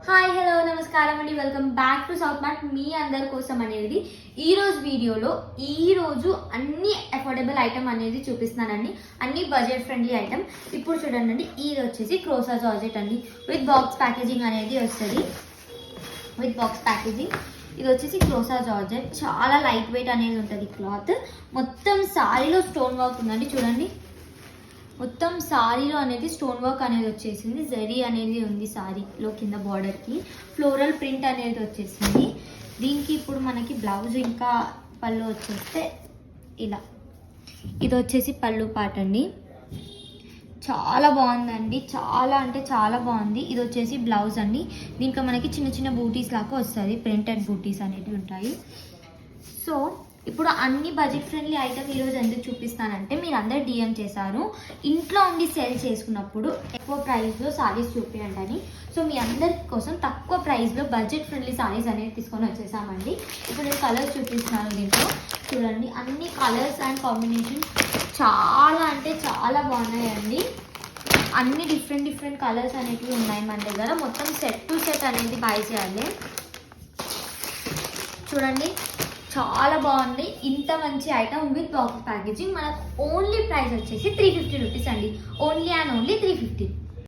Hi hello నమస్కారం అండి, welcome back to South Mart. మీ అందరి కోసం అనేది ఈరోజు వీడియోలో అన్ని అఫోర్డబుల్ ఐటమ్ అనేది చూపిస్తున్నానండి. అన్ని బడ్జెట్ ఫ్రెండ్లీ ఐటమ్. ఇప్పుడు చూడండి, ఇది వచ్చేసి క్రోసా జార్జెట్ అండి. విత్ బాక్స్ ప్యాకేజింగ్ అనేది వస్తుంది. ఇది వచ్చేసి క్రోసా జార్జెట్, చాలా లైట్ వెయిట్ అనేది ఉంటుంది. క్లాత్ మొత్తం సారీలో స్టోన్ వర్క్ ఉందండి. చూడండి, మొత్తం సారీలో అనేది స్టోన్ వర్క్ అనేది వచ్చేసింది. జరీ అనేది ఉంది సారీలో, కింద బార్డర్కి ఫ్లోరల్ ప్రింట్ అనేది వచ్చేసింది. దీనికి ఇప్పుడు మనకి బ్లౌజ్ ఇంకా పళ్ళు వచ్చేస్తే ఇలా, ఇది వచ్చేసి పళ్ళు పాట అండి. చాలా బాగుందండి, చాలా అంటే చాలా బాగుంది. ఇది వచ్చేసి బ్లౌజ్ అండి. దీంట్లో మనకి చిన్న చిన్న బూటీస్ లాగా వస్తుంది, ప్రింటెడ్ బూటీస్ అనేవి ఉంటాయి. సో ఇప్పుడు అన్ని బడ్జెట్ ఫ్రెండ్లీ ఐటమ్ ఈరోజు ఎందుకు చూపిస్తానంటే, మీరు అందరు డిఎం చేశారు ఇంట్లో ఉండి సేల్ చేసుకున్నప్పుడు ఎక్కువ ప్రైస్లో సారీస్ చూపించండి అని. సో మీ అందరి కోసం తక్కువ ప్రైస్లో బడ్జెట్ ఫ్రెండ్లీ సారీస్ అనేది తీసుకొని వచ్చేసామండి. ఇప్పుడు నేను కలర్స్ చూపిస్తున్నాను. దీంట్లో చూడండి, అన్ని కలర్స్ అండ్ కాంబినేషన్ చాలా అంటే చాలా బాగున్నాయండి. అన్ని డిఫరెంట్ కలర్స్ అనేవి ఉన్నాయి మన దగ్గర. మొత్తం సెట్ టు సెట్ అనేది బై చేయాలి. చూడండి, చాలా బాగుంది. ఇంత మంచి ఐటమ్ విత్ బాక్స్ ప్యాకేజింగ్. మనకు ఓన్లీ ప్రైస్ వచ్చేసి 350 రూపీస్ అండి. Only and only 350.